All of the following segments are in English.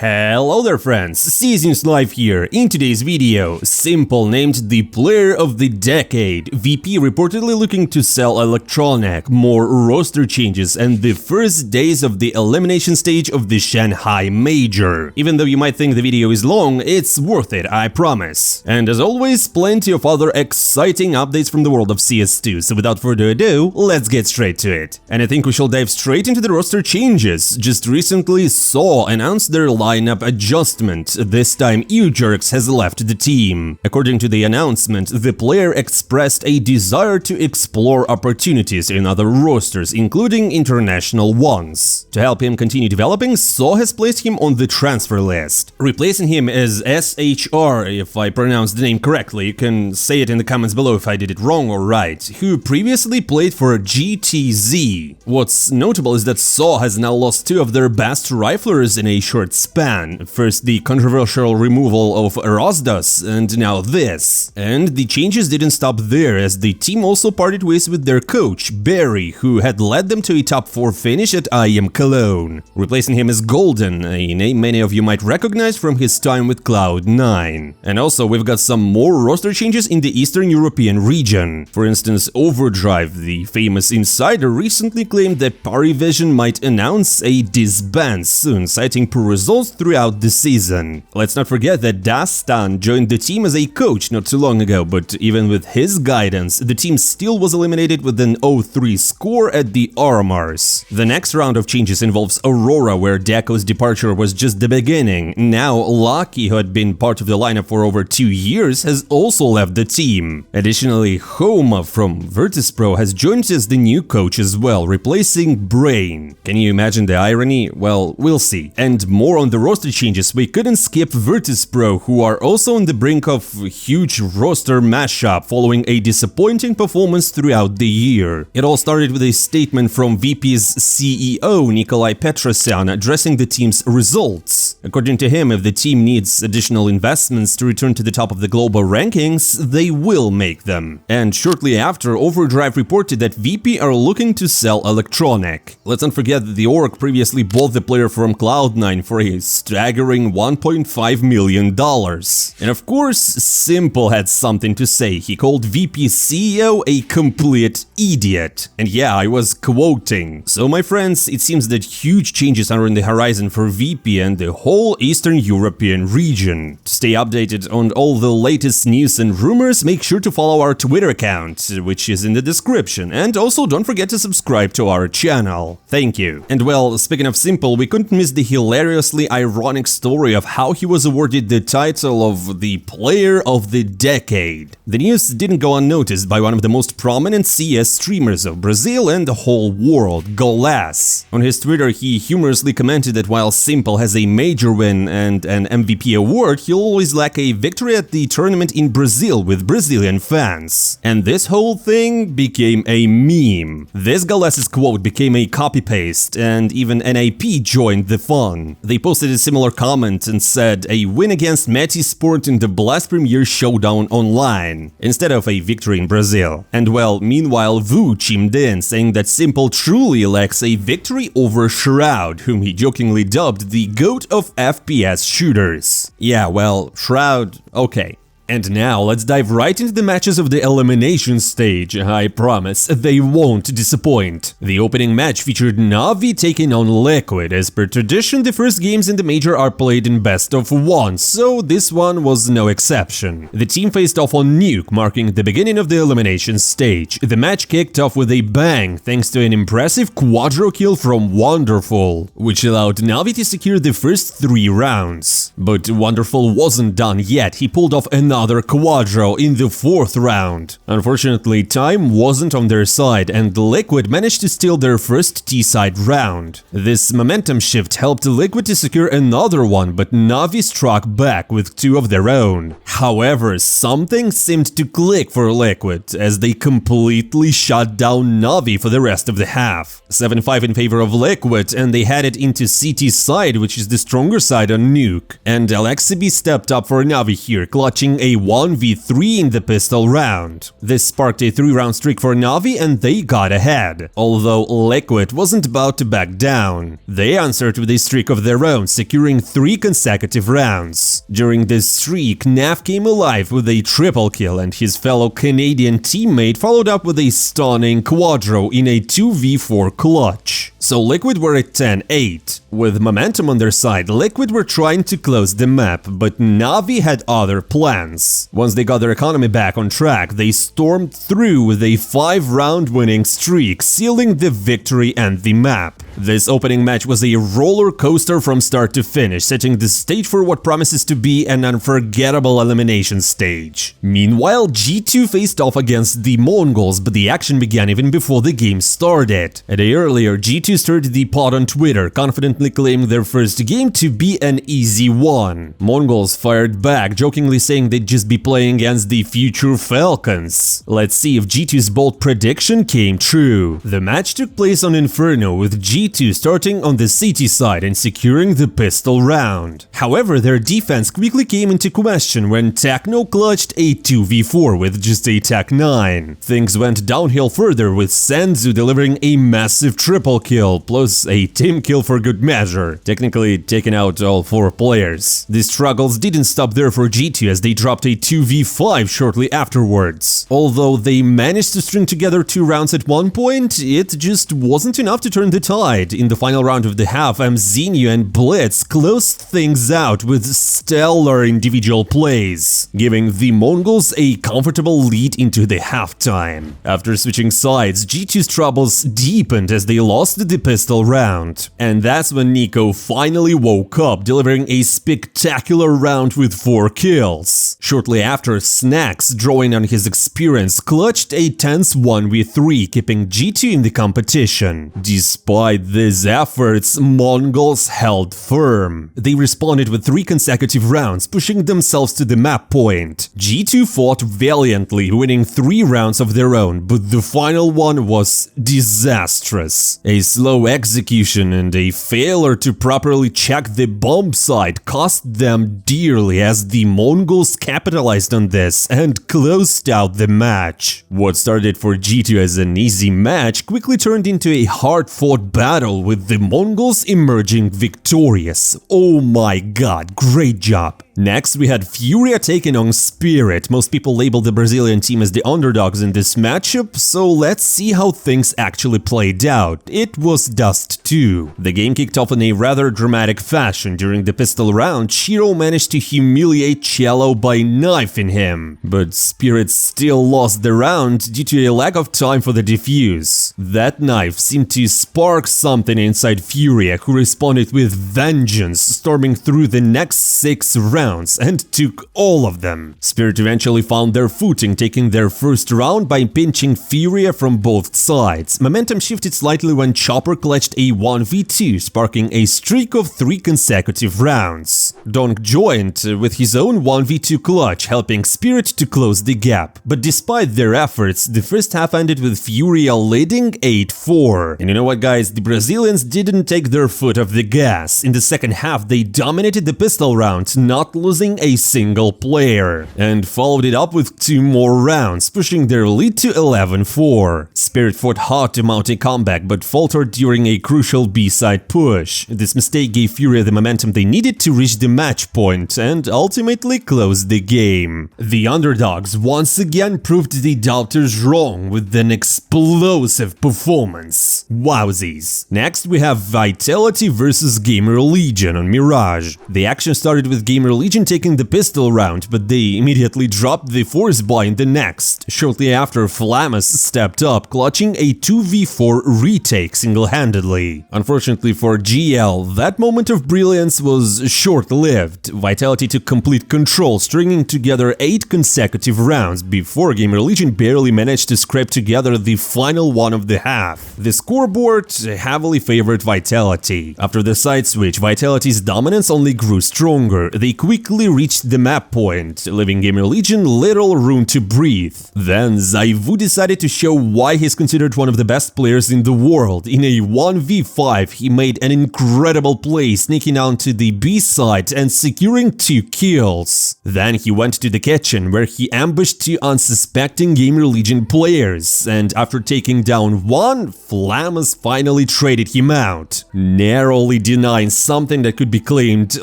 Hello there friends, Seasons Live here. In today's video, S1MPLE named the player of the decade, VP reportedly looking to sell Electronic, more roster changes, and the first days of the elimination stage of the Shanghai Major. Even though you might think the video is long, it's worth it, I promise. And as always, plenty of other exciting updates from the world of CS2, so without further ado, let's get straight to it. And I think we shall dive straight into the roster changes. Just recently, SAW announced their lineup adjustment. This time, Ejerks has left the team. According to the announcement, the player expressed a desire to explore opportunities in other rosters, including international ones. To help him continue developing, SAW has placed him on the transfer list. Replacing him is SHR, if I pronounced the name correctly. You can say it in the comments below if I did it wrong or right, who previously played for GTZ. What's notable is that SAW has now lost two of their best riflers in a short span. First the controversial removal of Rosdas, and now this. And the changes didn't stop there, as the team also parted ways with their coach, Barry, who had led them to a top 4 finish at IM Cologne. Replacing him is Golden, a name many of you might recognize from his time with Cloud9. And also we've got some more roster changes in the Eastern European region. For instance, Overdrive, the famous insider, recently claimed that Parivision might announce a disband soon, citing poor results throughout the season. Let's not forget that Dastan joined the team as a coach not too long ago, but even with his guidance, the team still was eliminated with an 0-3 score at the Armors. The next round of changes involves Aurora, where Deco's departure was just the beginning. Now, Lucky, who had been part of the lineup for over 2 years, has also left the team. Additionally, Homa from Virtus.Pro has joined as the new coach as well, replacing Brain. Can you imagine the irony? Well, we'll see. And more on the roster changes, we couldn't skip Virtus.Pro, who are also on the brink of a huge roster mashup following a disappointing performance throughout the year. It all started with a statement from VP's CEO, Nikolai Petrosyan, addressing the team's results. According to him, if the team needs additional investments to return to the top of the global rankings, they will make them. And shortly after, Overdrive reported that VP are looking to sell Electronic. Let's not forget that the org previously bought the player from Cloud9 for a staggering $1.5 million. And of course, S1MPLE had something to say. He called VP's CEO a complete idiot. And yeah, I was quoting. So my friends, it seems that huge changes are on the horizon for VP and the whole Eastern European region. To stay updated on all the latest news and rumors, make sure to follow our Twitter account, which is in the description, and also don't forget to subscribe to our channel. Thank you. And well, speaking of S1MPLE, we couldn't miss the hilariously ironic story of how he was awarded the title of the Player of the Decade. The news didn't go unnoticed by one of the most prominent CS streamers of Brazil and the whole world, Golas. On his Twitter, he humorously commented that while S1MPLE has a major win and an MVP award, he'll always lack a victory at the tournament in Brazil with Brazilian fans. And this whole thing became a meme. This Golas's quote became a copy-paste, and even NAP joined the fun. They posted a similar comment and said, a win against Meti Sport in the Blast Premier Showdown online, instead of a victory in Brazil. And well, meanwhile, Vu chimed in, saying that S1MPLE truly lacks a victory over Shroud, whom he jokingly dubbed the GOAT of FPS shooters. Yeah, well, Shroud, okay. And now, let's dive right into the matches of the elimination stage. I promise, they won't disappoint. The opening match featured Navi taking on Liquid. As per tradition, the first games in the major are played in best of 1, so this one was no exception. The team faced off on Nuke, marking the beginning of the elimination stage. The match kicked off with a bang, thanks to an impressive quadro kill from Wonderful, which allowed Navi to secure the first 3 rounds. But Wonderful wasn't done yet. He pulled off another quadro in the 4th round. Unfortunately, time wasn't on their side, and Liquid managed to steal their first T-side round. This momentum shift helped Liquid to secure another one, but Navi struck back with 2 of their own. However, something seemed to click for Liquid, as they completely shut down Navi for the rest of the half. 7-5 in favor of Liquid, and they headed into CT side, which is the stronger side on Nuke. And Alexibi stepped up for Navi here, clutching a 1v3 in the pistol round. This sparked a 3-round streak for Navi and they got ahead, although Liquid wasn't about to back down. They answered with a streak of their own, securing 3 consecutive rounds. During this streak, Nav came alive with a triple kill and his fellow Canadian teammate followed up with a stunning quadro in a 2v4 clutch. So Liquid were at 10-8. With momentum on their side, Liquid were trying to close the map, but Navi had other plans. Once they got their economy back on track, they stormed through with a 5-round winning streak, sealing the victory and the map. This opening match was a roller coaster from start to finish, setting the stage for what promises to be an unforgettable elimination stage. Meanwhile, G2 faced off against the Mongolz, but the action began even before the game started. A day earlier, G2 stirred the pot on Twitter, confidently claiming their first game to be an easy one. Mongolz fired back, jokingly saying they'd just be playing against the future Falcons. Let's see if G2's bold prediction came true. The match took place on Inferno, with G2 starting on the CT side and securing the pistol round. However, their defense quickly came into question when Techno clutched a 2v4 with just a Tech-9. Things went downhill further, with Senzu delivering a massive triple kill, plus a team kill for good measure, technically taking out all 4 players. The struggles didn't stop there for G2 as they dropped a 2v5 shortly afterwards. Although they managed to string together 2 rounds at one point, it just wasn't enough to turn the tide. In the final round of the half, Mzinho and Blitz closed things out with stellar individual plays, giving the Mongolz a comfortable lead into the halftime. After switching sides, G2's troubles deepened as they lost the pistol round. And that's when Nico finally woke up, delivering a spectacular round with 4 kills. Shortly after, Snacks, drawing on his experience, clutched a tense 1v3, keeping G2 in the competition. Despite these efforts, Mongolz held firm. They responded with 3 consecutive rounds, pushing themselves to the map point. G2 fought valiantly, winning 3 rounds of their own, but the final one was disastrous. A slow execution and a failure to properly check the bomb site cost them dearly, as the Mongolz capitalized on this and closed out the match. What started for G2 as an easy match quickly turned into a hard-fought battle, with the Mongolz emerging victorious. Oh my god, great job! Next, we had FURIA taking on Spirit. Most people labeled the Brazilian team as the underdogs in this matchup, so let's see how things actually played out. It was Dust 2. The game kicked off in a rather dramatic fashion. During the pistol round, Shiro managed to humiliate Cello by knifing him, but Spirit still lost the round due to a lack of time for the defuse. That knife seemed to spark something inside FURIA, who responded with vengeance, storming through the next 6 rounds and took all of them. Spirit eventually found their footing, taking their first round by pinching FURIA from both sides. Momentum shifted slightly when Chopper clutched a 1v2, sparking a streak of 3 consecutive rounds. Donk joined with his own 1v2 clutch, helping Spirit to close the gap. But despite their efforts, the first half ended with FURIA leading 8-4. And you know what, guys? The Brazilians didn't take their foot off the gas. In the second half, they dominated the pistol round, not losing a single player, and followed it up with 2 more rounds, pushing their lead to 11-4. Spirit fought hard to mount a comeback, but faltered during a crucial B-side push. This mistake gave FURIA the momentum they needed to reach the match point, and ultimately close the game. The underdogs once again proved the doubters wrong with an explosive performance. Wowsies. Next, we have Vitality versus Gamer Legion on Mirage. The action started with Gamer Legion taking the pistol round, but they immediately dropped the force buy in the next. Shortly after, Flamus stepped up, clutching a 2v4 retake single-handedly. Unfortunately for GL, that moment of brilliance was short-lived. Vitality took complete control, stringing together 8 consecutive rounds before Gamer Legion barely managed to scrape together the final one of the half. The scoreboard heavily favored Vitality. After the side switch, Vitality's dominance only grew stronger. They quickly quickly reached the map point, leaving Gamer Legion little room to breathe. Then Zaivu decided to show why he's considered one of the best players in the world. In a 1v5, he made an incredible play, sneaking onto the B side and securing 2 kills. Then he went to the kitchen, where he ambushed 2 unsuspecting Gamer Legion players, and after taking down one, Flamus finally traded him out, narrowly denying something that could be claimed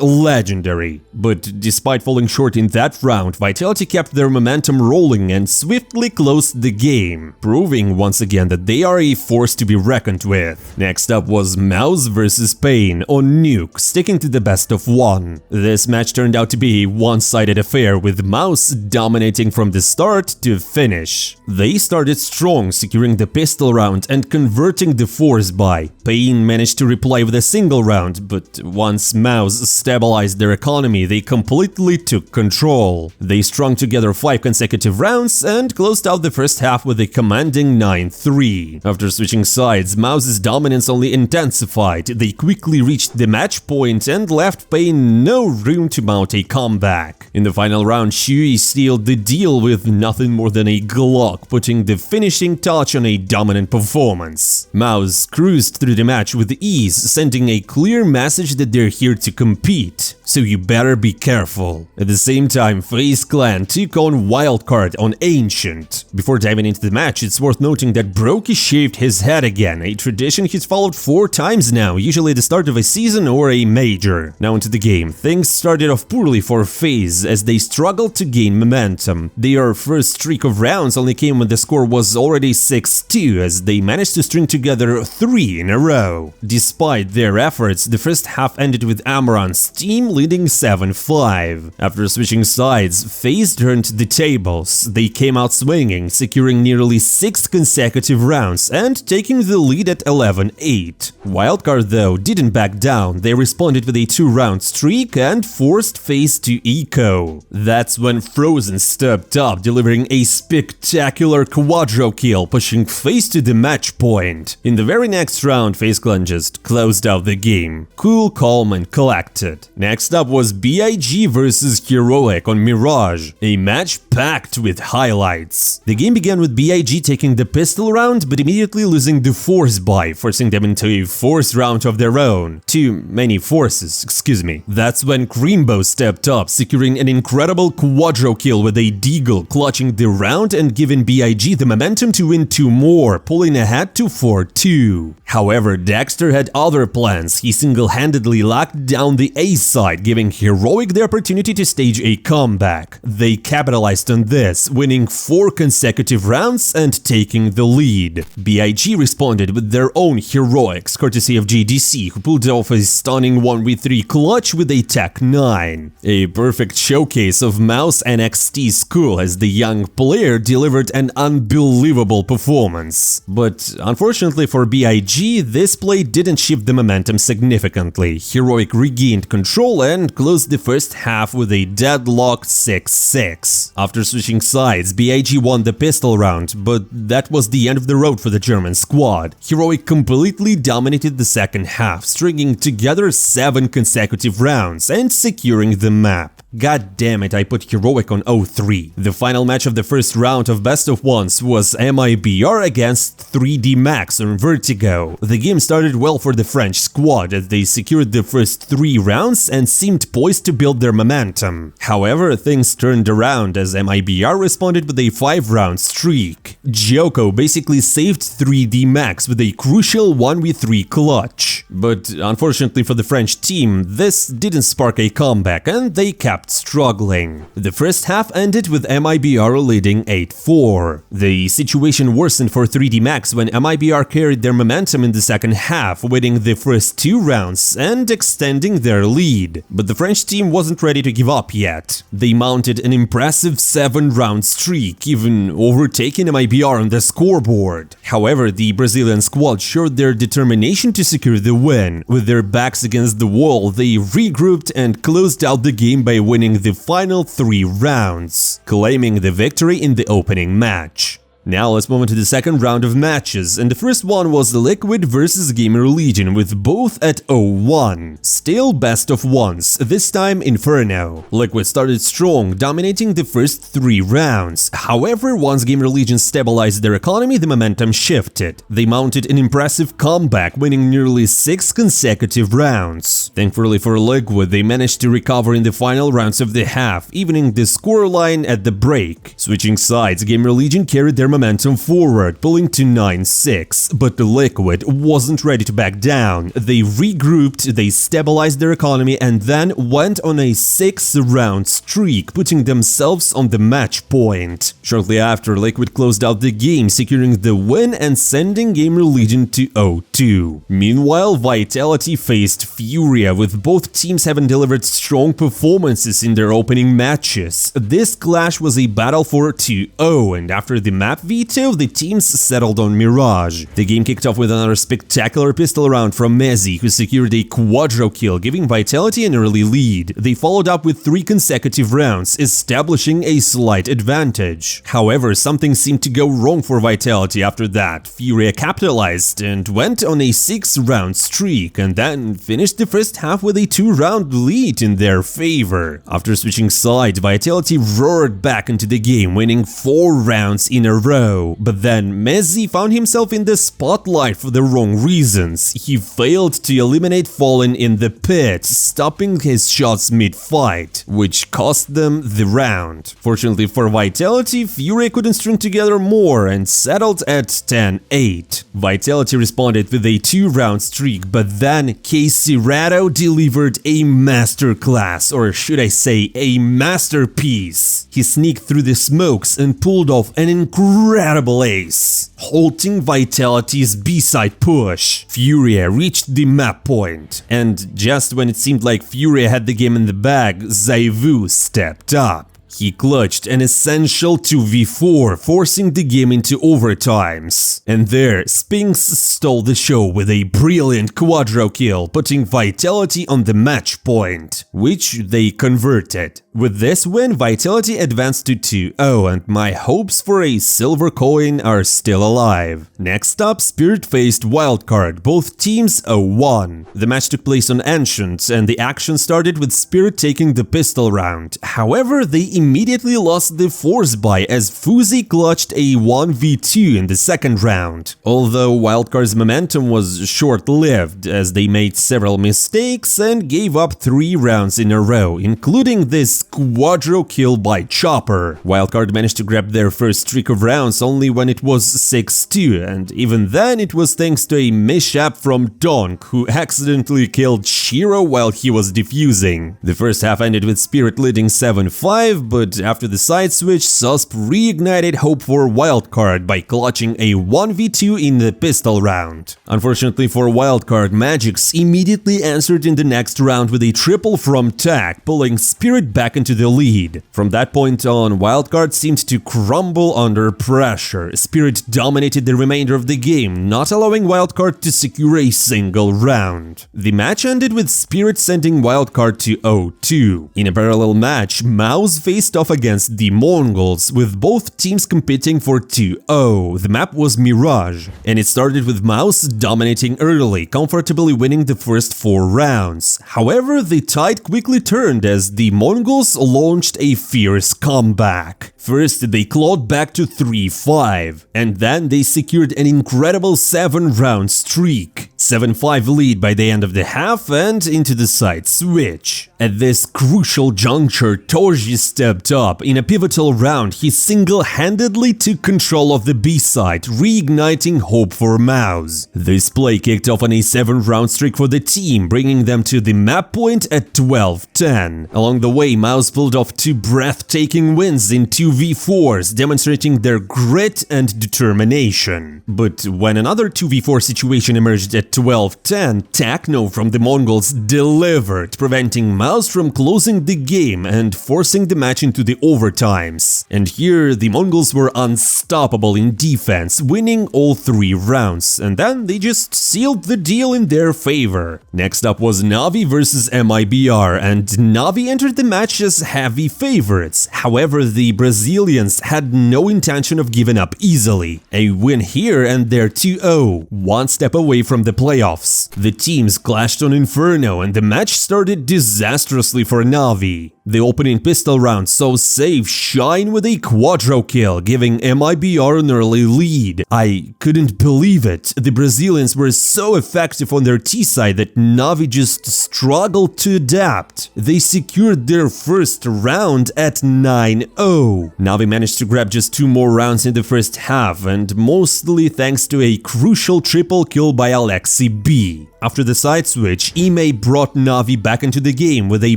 legendary. But despite falling short in that round, Vitality kept their momentum rolling and swiftly closed the game, proving once again that they are a force to be reckoned with. Next up was Mouz versus Pain on Nuke, sticking to the best of 1. This match turned out to be a one-sided affair, with Mouz dominating from the start to finish. They started strong, securing the pistol round and converting the force buy. Pain managed to reply with a single round, but once Mouz stabilized their economy, they completely took control. They strung together 5 consecutive rounds and closed out the first half with a commanding 9-3. After switching sides, Mouz's dominance only intensified. They quickly reached the match point and left Pain no room to mount a comeback. In the final round, Shui sealed the deal with nothing more than a Glock, putting the finishing touch on a dominant performance. Mouz cruised through the match with ease, sending a clear message that they're here to compete, so you better be careful. At the same time, FaZe clan took on Wildcard on Ancient. Before diving into the match, it's worth noting that Brokey shaved his head again, a tradition he's followed 4 times now, usually at the start of a season or a major. Now into the game. Things started off poorly for FaZe as they struggled to gain momentum. Their first streak of rounds only came when the score was already 6-2, as they managed to string together 3 in a row. Despite their efforts, the first half ended with Amaranth's team leading 7-5. After switching sides, FaZe turned the tables. They came out swinging, securing nearly 6 consecutive rounds and taking the lead at 11-8. Wildcard, though, didn't back down. They responded with a 2-round streak and forced FaZe to eco. That's when Frozen stepped up, delivering a spectacular quadro kill, pushing FaZe to the match point. In the very next round, FaZe clan just closed out the game, cool, calm and collected. Next up was BIG versus Heroic on Mirage, a match packed with highlights. The game began with BIG taking the pistol round, but immediately losing the force buy, forcing them into a force round of their own. Too many forces, excuse me. That's when Creambow stepped up, securing an incredible quadro kill with a deagle, clutching the round and giving BIG the momentum to win 2 more, pulling ahead to 4-2. However, Dexter had other plans. He single-handedly locked down the A side, giving Heroic the opportunity to stage a comeback. They capitalized on this, winning 4 consecutive rounds and taking the lead. BIG responded with their own heroics, courtesy of JDC, who pulled off a stunning 1v3 clutch with a Tech 9. A perfect showcase of Mouz NXT school, as the young player delivered an unbelievable performance. But unfortunately for BIG, this play didn't shift the momentum significantly. Heroic regained control and closed the first half with a deadlocked 6-6. After switching sides, BIG won the pistol round, but that was the end of the road for the German squad. Heroic completely dominated the second half, stringing together 7 consecutive rounds and securing the map. God damn it, I put Heroic on 0-3. The final match of the first round of best of ones was MIBR against 3D Max on Vertigo. The game started well for the French squad as they secured the first 3 rounds and seemed poised to build their momentum. However, things turned around as MIBR responded with a 5-round streak. Joko basically saved 3D Max with a crucial 1v3 clutch. But unfortunately for the French team, this didn't spark a comeback and they kept struggling. The first half ended with MIBR leading 8-4. The situation worsened for 3D Max when MIBR carried their momentum in the second half, winning the first 2 rounds and extending their lead. But the French team wasn't ready to give up yet. They mounted an impressive 7-round streak, even overtaking MIBR on the scoreboard. However, the Brazilian squad showed their determination to secure the win. With their backs against the wall, they regrouped and closed out the game by winning the final 3 rounds, claiming the victory in the opening match. Now let's move on to the second round of matches, and the first one was Liquid versus Gamer Legion, with both at 0-1. Still best of ones, this time Inferno. Liquid started strong, dominating the first 3 rounds. However, once Gamer Legion stabilized their economy, the momentum shifted. They mounted an impressive comeback, winning nearly 6 consecutive rounds. Thankfully for Liquid, they managed to recover in the final rounds of the half, evening the scoreline at the break. Switching sides, Gamer Legion carried their momentum forward, pulling to 9-6, but the Liquid wasn't ready to back down. They regrouped, they stabilized their economy, and then went on a 6-round streak, putting themselves on the match point. Shortly after, Liquid closed out the game, securing the win and sending Gamer Legion to 0-2. Meanwhile, Vitality faced FURIA, with both teams having delivered strong performances in their opening matches. This clash was a battle for 2-0, and after the map veto, the teams settled on Mirage. The game kicked off with another spectacular pistol round from Mezzi, who secured a quadro kill, giving Vitality an early lead. They followed up with 3 consecutive rounds, establishing a slight advantage. However, something seemed to go wrong for Vitality after that. FURIA capitalized and went on a 6-round streak, and then finished the first half with a 2-round lead in their favor. After switching sides, Vitality roared back into the game, winning 4 rounds in a row. But then Mezzi found himself in the spotlight for the wrong reasons. He failed to eliminate Fallen in the pit, stopping his shots mid-fight, which cost them the round. Fortunately for Vitality, FURIA couldn't string together more and settled at 10-8. Vitality responded with a 2-round streak, but then Caserato delivered a masterclass, or should I say a masterpiece. He sneaked through the smokes and pulled off an incredible ace, halting Vitality's B-side push. FURIA reached the map point, and just when it seemed like FURIA had the game in the bag, Zaivu stepped up. He clutched an essential 2v4, forcing the game into overtimes. And there, Spinks stole the show with a brilliant quadro kill, putting Vitality on the match point, which they converted. With this win, Vitality advanced to 2-0, and my hopes for a silver coin are still alive. Next up, Spirit faced Wildcard, both teams 0-1. The match took place on Ancient, and the action started with Spirit taking the pistol round. However, they immediately lost the force buy as FaZe clutched a 1v2 in the second round. Although Wildcard's momentum was short-lived, as they made several mistakes and gave up 3 rounds in a row, including this quadro kill by Chopper. Wildcard managed to grab their first streak of rounds only when it was 6-2, and even then it was thanks to a mishap from Donk, who accidentally killed Shiro while he was defusing. The first half ended with Spirit leading 7-5, but after the side switch, Susp reignited hope for Wildcard by clutching a 1v2 in the pistol round. Unfortunately for Wildcard, Magix immediately answered in the next round with a triple from Tak, pulling Spirit back into the lead. From that point on, Wildcard seemed to crumble under pressure. Spirit dominated the remainder of the game, not allowing Wildcard to secure a single round. The match ended with Spirit sending Wildcard to 0-2. In a parallel match, Mouz faced off against the Mongolz, with both teams competing for 2-0. The map was Mirage, and it started with Mouz dominating early, comfortably winning the first 4 rounds. However, the tide quickly turned as the Mongolz launched a fierce comeback. First, they clawed back to 3-5, and then they secured an incredible 7-round streak. 7-5 lead by the end of the half and into the side switch. At this crucial juncture, Torji stepped up. In a pivotal round, he single-handedly took control of the B-side, reigniting hope for Mouz. This play kicked off on a 7-round streak for the team, bringing them to the map point at 12-10. Along the way, Mouz pulled off 2 breathtaking wins in 2v4s, demonstrating their grit and determination. But when another 2v4 situation emerged at 12-10, Techno from the Mongolz delivered, preventing Mouz Mouz from closing the game and forcing the match into the overtimes. And here the Mongols were unstoppable in defense, winning all 3 rounds, and then they just sealed the deal in their favor. Next up was Navi versus MIBR, and Navi entered the match as heavy favorites. However, the Brazilians had no intention of giving up easily. A win here and they're 2-0, one step away from the playoffs. The teams clashed on Inferno and the match started disastrously for Navi. The opening pistol round saw Save shine with a quadro kill, giving MIBR an early lead. I couldn't believe it. The Brazilians were so effective on their T side that Navi just struggled to adapt. They secured their first round at 9-0. Navi managed to grab just 2 more rounds in the first half, and mostly thanks to a crucial triple kill by Alexi B. After the side switch, Ime brought Navi back into the game with a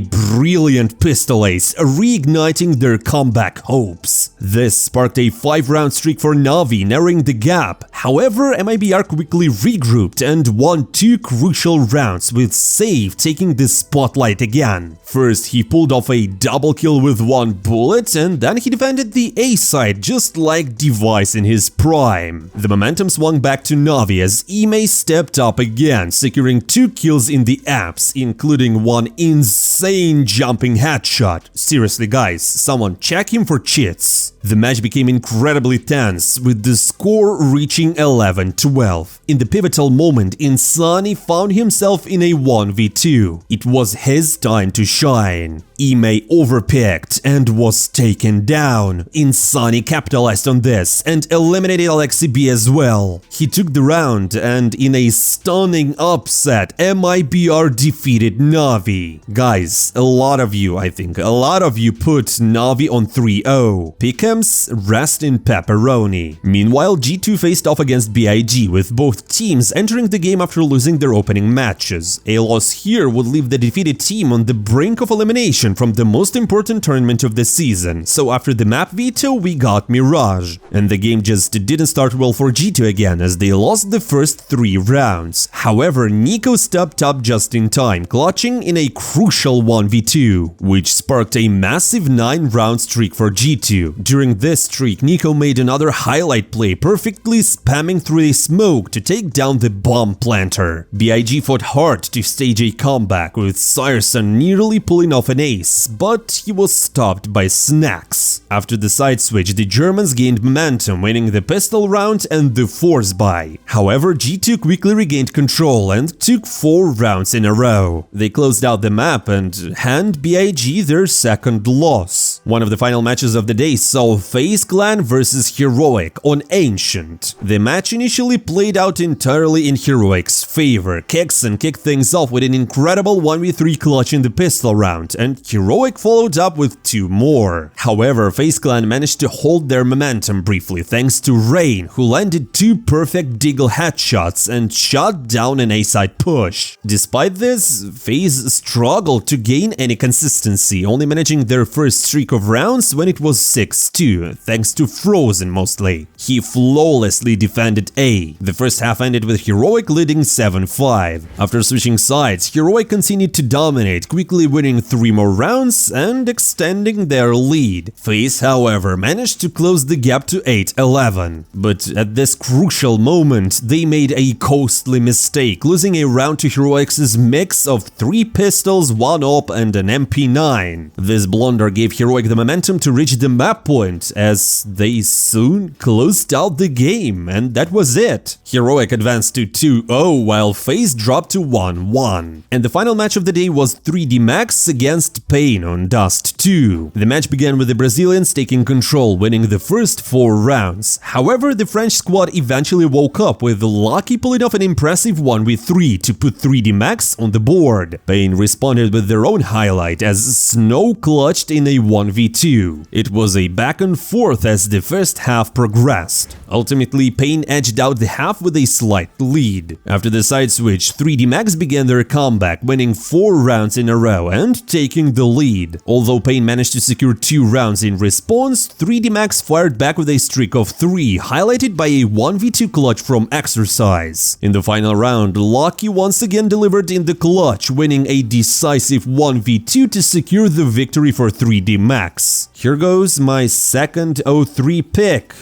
brilliant pistol ace, reigniting their comeback hopes. This sparked a 5-round streak for Navi, narrowing the gap. However, MIBR quickly regrouped and won 2 crucial rounds, with Save taking the spotlight again. First, he pulled off a double kill with 1 bullet, and then he defended the A side just like Device in his prime. The momentum swung back to Navi as Ime stepped up again, securing 2 kills in the apps, including 1 insane jumping headshot. Seriously guys, someone check him for cheats. The match became incredibly tense, with the score reaching 11-12. In the pivotal moment, Insani found himself in a 1v2. It was his time to shine. Ime overpicked and was taken down. Insani capitalized on this and eliminated Alexi B as well. He took the round and in a stunning upset, MIBR defeated Navi. Guys, a lot of you put Navi on 3-0. Pick'ems, rest in pepperoni. Meanwhile, G2 faced off against BIG, with both teams entering the game after losing their opening matches. A loss here would leave the defeated team on the brink of elimination from the most important tournament of the season, so after the map veto we got Mirage. And the game just didn't start well for G2 again, as they lost the first 3 rounds. However, Nico stepped up just in time, clutching in a crucial 1v2, which sparked a massive 9-round streak for G2. During this streak, Nico made another highlight play, perfectly spamming through a smoke to take down the bomb planter. BIG fought hard to stage a comeback, with Syrson nearly pulling off an ace, but he was stopped by Snacks. After the side switch, the Germans gained momentum, winning the pistol round and the force buy. However, G2 quickly regained control and took 4 rounds in a row. They closed out the map and handed BIG their second loss. One of the final matches of the day saw FaZe Clan versus Heroic on Ancient. The match initially played out entirely in Heroic's favor. Kexon kicked things off with an incredible 1v3 clutch in the pistol round, and Heroic followed up with 2 more. However, FaZe Clan managed to hold their momentum briefly thanks to Rain, who landed 2 perfect Deagle headshots and shot down an A-side push. Despite this, FaZe struggled to gain any consistency, only managing their first streak of rounds when it was 6-2, thanks to Frozen mostly. He flawlessly defended A. The first half ended with Heroic leading 7-5. After switching sides, Heroic continued to dominate, quickly winning 3 more rounds and extending their lead. FaZe, however, managed to close the gap to 8-11. But at this crucial moment, they made a costly mistake, losing a round to Heroic's mix of 3 pistols, 1 op and an MP9. This blunder gave Heroic the momentum to reach the map point, as they soon closed out the game, and that was it. Heroic advanced to 2-0 while FaZe dropped to 1-1. And the final match of the day was 3D Max against Pain on Dust 2. The match began with the Brazilians taking control, winning the first 4 rounds. However, the French squad eventually woke up, with Lucky pulling off an impressive 1v3 to put 3D Max on the board. Pain responded with their own highlight as Snow clutched in a 1v 1v2. It was a back and forth as the first half progressed. Ultimately, Pain edged out the half with a slight lead. After the side switch, 3D Max began their comeback, winning 4 rounds in a row and taking the lead. Although Pain managed to secure 2 rounds in response, 3D Max fired back with a streak of 3, highlighted by a 1v2 clutch from Exercise. In the final round, Lucky once again delivered in the clutch, winning a decisive 1v2 to secure the victory for 3D Max. Here goes my second 0-3 pick.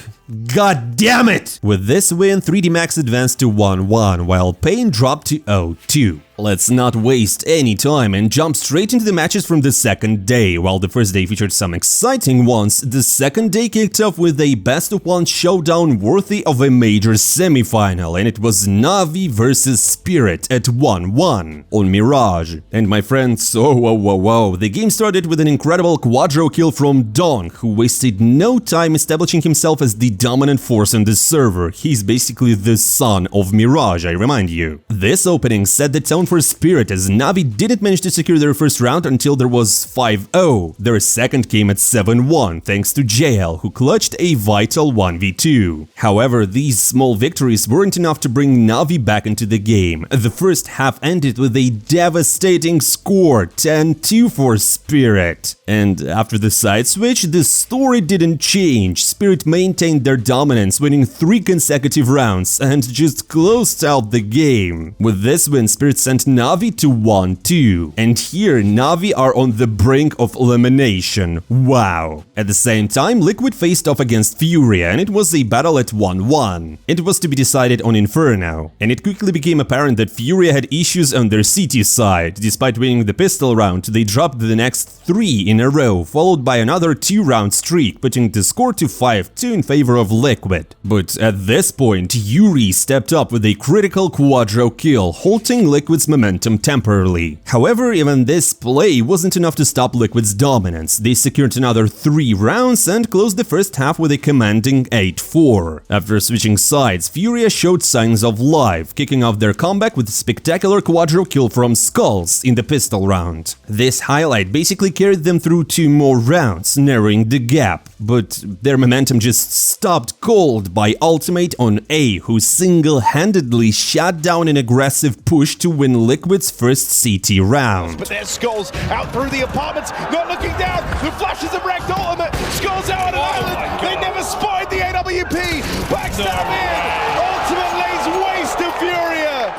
God damn it! With this win, 3D Max advanced to 1-1, while Pain dropped to 0-2. Let's not waste any time and jump straight into the matches from the second day. While the first day featured some exciting ones, the second day kicked off with a best-of-1 showdown worthy of a major semi-final, and it was Navi versus Spirit at 1-1 on Mirage. And my friends, whoa, the game started with an incredible quadro kill from Don, who wasted no time establishing himself as the dominant force on the server. He's basically the son of Mirage, I remind you. This opening set the tone for Spirit, as Navi didn't manage to secure their first round until there was 5-0. Their second came at 7-1, thanks to JL, who clutched a vital 1v2. However, these small victories weren't enough to bring Navi back into the game. The first half ended with a devastating score, 10-2 for Spirit. And after the side switch, the story didn't change. Spirit maintained their dominance, winning 3 consecutive rounds and just closed out the game. With this win, Spirit sent Navi to 1-2. And here, Navi are on the brink of elimination. Wow. At the same time, Liquid faced off against FURIA, and it was a battle at 1-1. It was to be decided on Inferno, and it quickly became apparent that FURIA had issues on their CT side. Despite winning the pistol round, they dropped the next 3 in a row, followed by another 2-round streak, putting the score to 5-2 in favor of Liquid. But at this point, Yuri stepped up with a critical quadro kill, halting Liquid's momentum temporarily. However, even this play wasn't enough to stop Liquid's dominance. They secured another 3 rounds and closed the first half with a commanding 8-4. After switching sides, FURIA showed signs of life, kicking off their comeback with a spectacular quadro kill from Skulls in the pistol round. This highlight basically carried them through 2 more rounds, narrowing the gap, but their momentum just stopped cold by ultimate on A, who single-handedly shot down an aggressive push to win Liquid's first CT round. But there's Skulls out through the apartments, not looking down, the flashes of wrecked ultimate, Skulls out on an island, they never spotted the AWP, backstab in, ultimate lays waste to FURIA.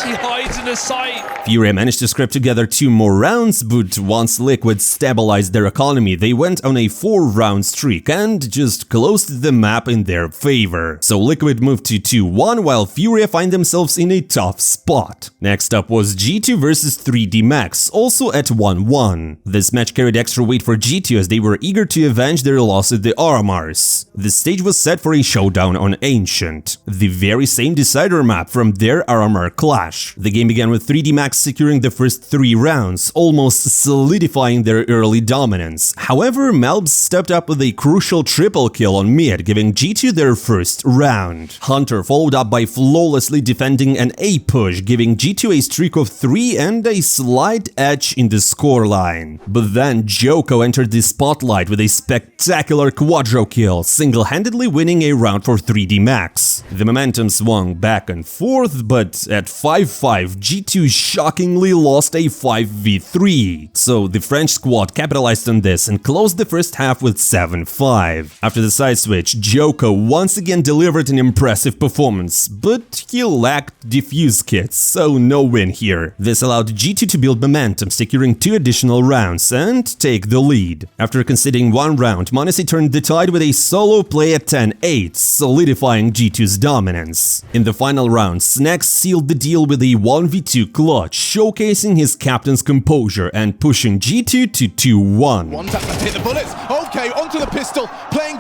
He hides in the sight. FURIA managed to scrap together 2 more rounds, but once Liquid stabilized their economy, they went on a 4-round streak and just closed the map in their favor. So Liquid moved to 2-1, while FURIA find themselves in a tough spot. Next up was G2 versus 3D Max, also at 1-1. This match carried extra weight for G2 as they were eager to avenge their loss at the RMRs. The stage was set for a showdown on Ancient, the very same decider map from their RMR clash. The game began with 3D Max securing the first 3 rounds, almost solidifying their early dominance. However, Melbs stepped up with a crucial triple kill on mid, giving G2 their first round. Hunter followed up by flawlessly defending an A push, giving G2 a streak of 3 and a slight edge in the scoreline. But then Joko entered the spotlight with a spectacular quadro kill, single-handedly winning a round for 3D Max. The momentum swung back and forth, but at 5-5, G2 shockingly lost a 5v3. So the French squad capitalized on this and closed the first half with 7-5. After the side switch, Joko once again delivered an impressive performance, but he lacked defuse kits, so no win here. This allowed G2 to build momentum, securing 2 additional rounds and take the lead. After conceding 1 round, m0NESY turned the tide with a solo play at 10-8, solidifying G2's dominance. In the final round, Snacks sealed the deal with a 1v2 clutch, showcasing his captain's composure and pushing G2 to 2-1. One tap to hit the bullets. Okay, onto the pistol, playing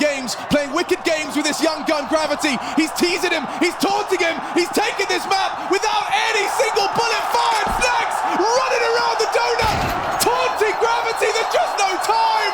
wicked games with this young gun Gravity. He's teasing him, he's taunting him, he's taking this map without any single bullet fired. Snacks running around the donut, taunting Gravity, there's just no time.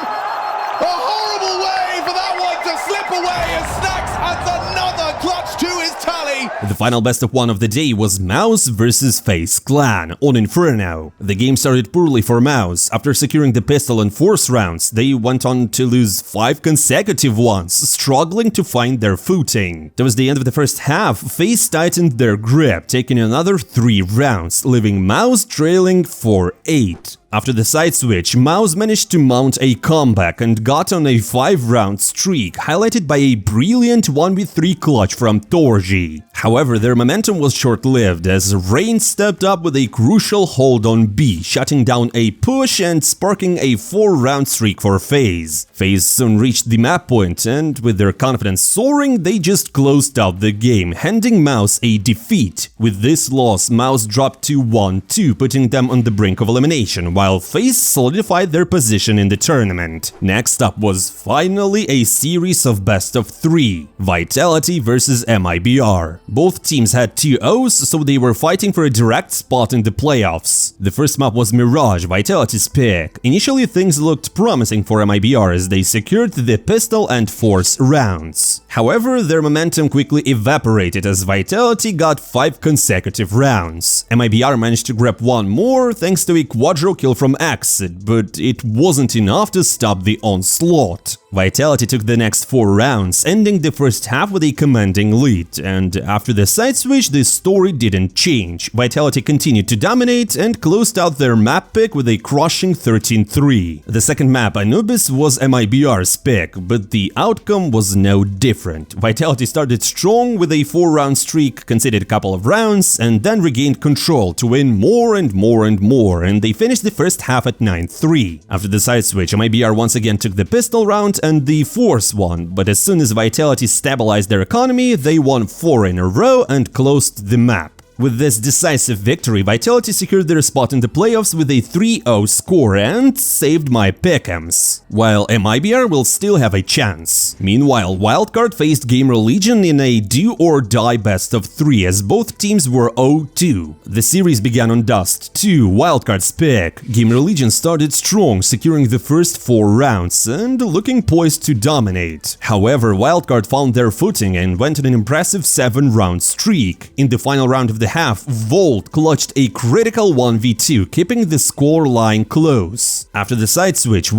A horrible way for that one to slip away as Snacks adds another clutch to his tally. The final best of one of the day was Mouz versus FaZe Clan on Inferno. The game started poorly for Mouz. After securing the pistol in 4th rounds, they went on to lose 5 consecutive ones, struggling to find their footing. Towards the end of the first half, FaZe tightened their grip, taking another 3 rounds, leaving Mouz trailing 4-8. After the side switch, Mouz managed to mount a comeback and got on a 5-round streak, highlighted by a brilliant 1v3 clutch from Torji. However, their momentum was short-lived as Rain stepped up with a crucial hold on B, shutting down a push and sparking a 4-round streak for FaZe. FaZe soon reached the map point, and with their confidence soaring, they just closed out the game, handing Mouz a defeat. With this loss, Mouz dropped to 1-2, putting them on the brink of elimination, while FaZe solidified their position in the tournament. Next up was finally a series of best of 3, Vitality versus MIBR. Both teams had 2 O's, so they were fighting for a direct spot in the playoffs. The first map was Mirage, Vitality's pick. Initially things looked promising for MIBR as they secured the pistol and force rounds. However, their momentum quickly evaporated as Vitality got 5 consecutive rounds. MIBR managed to grab 1 more thanks to a quadro kill from Exit, but it wasn't enough to stop the onslaught. Vitality took the next 4 rounds, ending the first half with a commanding lead, and after the side switch, the story didn't change. Vitality continued to dominate and closed out their map pick with a crushing 13-3. The second map, Anubis, was MIBR's pick, but the outcome was no different. Vitality started strong with a 4-round streak, conceded a couple of rounds, and then regained control to win more and more and more, and they finished the first half at 9-3. After the side switch, MIBR once again took the pistol round and the force one, but as soon as Vitality stabilized their economy, they won 4 in a row and closed the map. With this decisive victory, Vitality secured their spot in the playoffs with a 3-0 score and saved my pick'ems, while MIBR will still have a chance. Meanwhile, Wildcard faced Gamer Legion in a do-or-die best of 3 as both teams were 0-2. The series began on Dust 2, Wildcard's pick. Gamer Legion started strong, securing the first 4 rounds and looking poised to dominate. However, Wildcard found their footing and went on an impressive 7-round streak. In the final round of the half, Volt clutched a critical 1v2, keeping the score line close. After the side switch,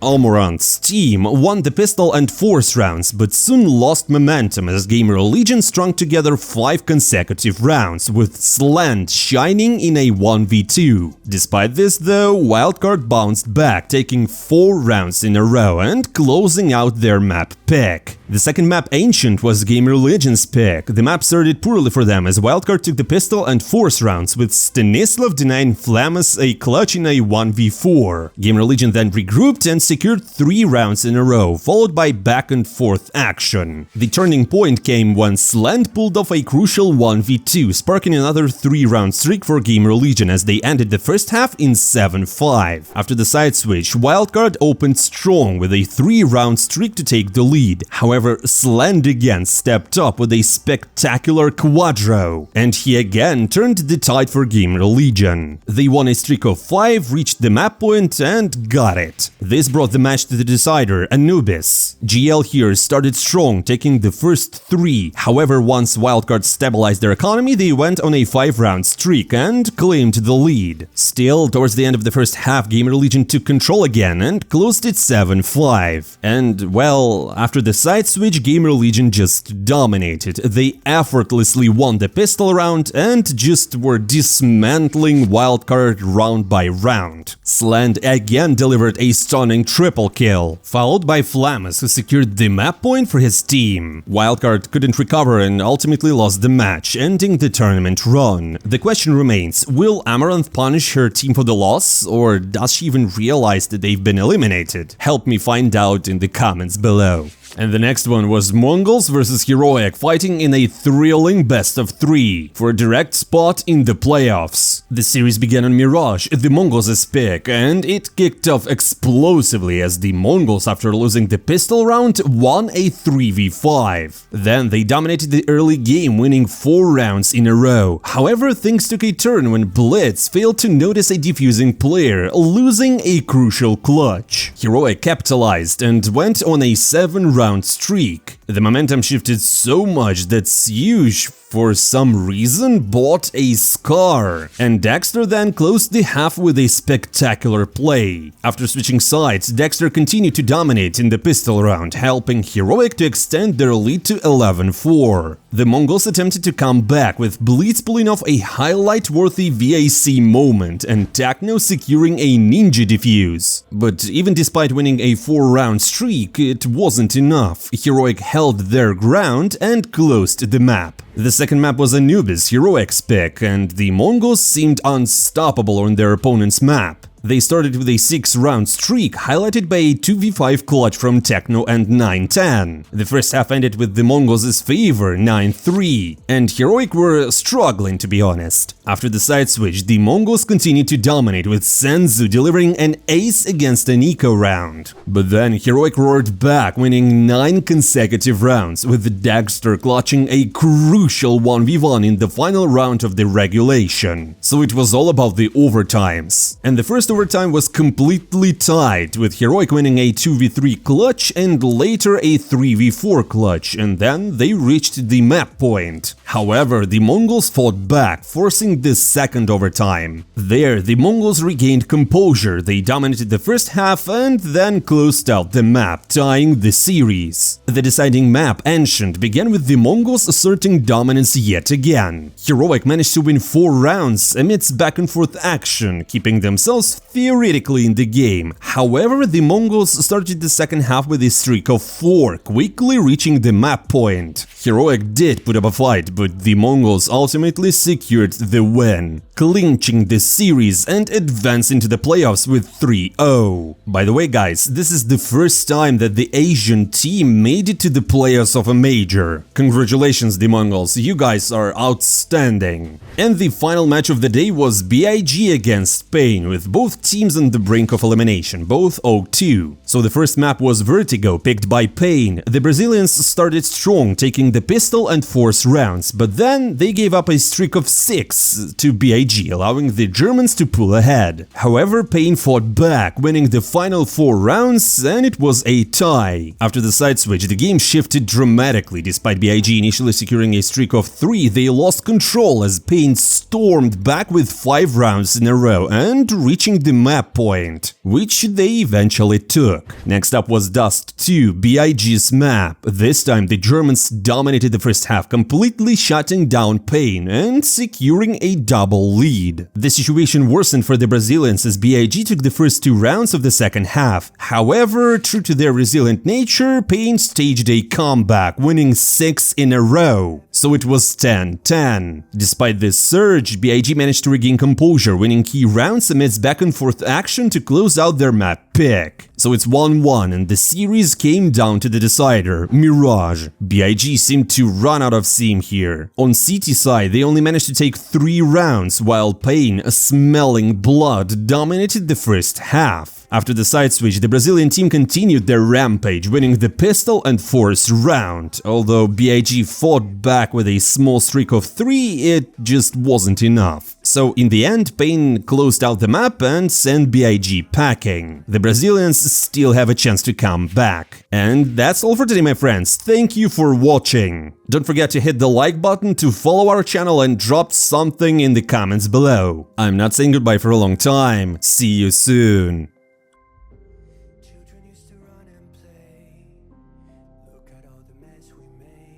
Almorant's team won the pistol and force rounds, but soon lost momentum as Gamer Legion strung together 5 consecutive rounds, with Slant shining in a 1v2. Despite this though, Wildcard bounced back, taking 4 rounds in a row and closing out their map pick. The second map, Ancient, was Gamer Legion's pick. The map started poorly for them as Wildcard took the pistol and force rounds, with Stanislav denying Flamus a clutch in a 1v4. Gamer Legion then regrouped and secured 3 rounds in a row, followed by back and forth action. The turning point came when Slant pulled off a crucial 1v2, sparking another 3-round streak for Gamer Legion as they ended the first half in 7-5. After the side switch, Wildcard opened strong with a 3-round streak to take the lead. However, Slant again stepped up with a spectacular quadro, and he again turned the tide for Gamer Legion. They won a streak of 5, reached the map point and got it. This brought the match to the decider, Anubis. GL here started strong, taking the first 3. However, once Wildcard stabilized their economy, they went on a 5-round streak and claimed the lead. Still, towards the end of the first half, Gamer Legion took control again and closed it 7-5. And, well, after the side switch, Gamer Legion just dominated. They effortlessly won the pistol round and just were dismantling Wildcard round by round. Slant again delivered a stunning triple kill, followed by Flamus, who secured the map point for his team. Wildcard couldn't recover and ultimately lost the match, ending the tournament run. The question remains, will Amaranth punish her team for the loss, or does she even realize that they've been eliminated? Help me find out in the comments below. And the next one was Mongolz versus Heroic, fighting in a thrilling best of 3 for a direct spot in the playoffs. The series began on Mirage, the Mongolz' pick, and it kicked off explosively as the Mongolz, after losing the pistol round, won a 3v5. Then they dominated the early game, winning 4 rounds in a row. However, things took a turn when Blitz failed to notice a defusing player, losing a crucial clutch. Heroic capitalized and went on a 7-round 4-round streak. The momentum shifted so much that Syush, for some reason, bought a Scar, and Dexter then closed the half with a spectacular play. After switching sides, Dexter continued to dominate in the pistol round, helping Heroic to extend their lead to 11-4. The Mongolz attempted to come back, with Blitz pulling off a highlight-worthy VAC moment and Techno securing a ninja defuse. But even despite winning a 4-round streak, it wasn't enough. Heroic held their ground and closed the map. The second map was Anubis Heroic's pick, and the Mongolz seemed unstoppable on their opponent's map. They started with a 6-round streak, highlighted by a 2v5 clutch from Techno and 9-10. The first half ended with the Mongolz' favor, 9-3, and Heroic were struggling, to be honest. After the side switch, the Mongolz continued to dominate, with Senzu delivering an ace against an eco round. But then Heroic roared back, winning 9 consecutive rounds, with Dexter clutching a crucial 1v1 in the final round of the regulation. So it was all about the overtimes. And the first overtime was completely tied, with Heroic winning a 2v3 clutch and later a 3v4 clutch, and then they reached the map point. However, the Mongolz fought back, forcing the second overtime. There, the Mongolz regained composure, they dominated the first half and then closed out the map, tying the series. The deciding map, Ancient, began with the Mongolz asserting dominance yet again. Heroic managed to win 4 rounds amidst back-and-forth action, keeping themselves theoretically in the game. However, the Mongolz started the second half with a streak of 4, quickly reaching the map point. Heroic did put up a fight, but the Mongolz ultimately secured the win, clinching the series and advancing to the playoffs with 3-0. By the way, guys, this is the first time that the Asian team made it to the playoffs of a major. Congratulations, the Mongolz, you guys are outstanding. And the final match of the day was BIG against Pain, with both teams on the brink of elimination, both 0-2. So the first map was Vertigo, picked by Pain. The Brazilians started strong, taking the pistol and force rounds, but then they gave up a streak of 6 to BIG, allowing the Germans to pull ahead. However, Pain fought back, winning the final 4 rounds, and it was a tie. After the side switch, the game shifted dramatically. Despite BIG initially securing a streak of 3, they lost control as Pain stormed back with 5 rounds in a row and reaching the map point, which they eventually took. Next up was Dust 2, BIG's map. This time the Germans dominated the first half, completely shutting down Pain and securing a double lead. The situation worsened for the Brazilians as BIG took the first 2 rounds of the second half. However, true to their resilient nature, Pain staged a comeback, winning 6 in a row. So it was 10-10. Despite this surge, BIG managed to regain composure, winning key rounds amidst back-and-forth action to close out their map pick. So it's 1-1 and the series came down to the decider, Mirage. BIG seemed to run out of steam here. On CT side, they only managed to take 3 rounds, while Pain, smelling blood, dominated the first half. After the side switch, the Brazilian team continued their rampage, winning the pistol and force round. Although BIG fought back with a small streak of 3, it just wasn't enough. So in the end, Pain closed out the map and sent BIG packing. The Brazilians still have a chance to come back. And that's all for today, my friends. Thank you for watching. Don't forget to hit the like button, to follow our channel, and drop something in the comments below. I'm not saying goodbye for a long time. See you soon.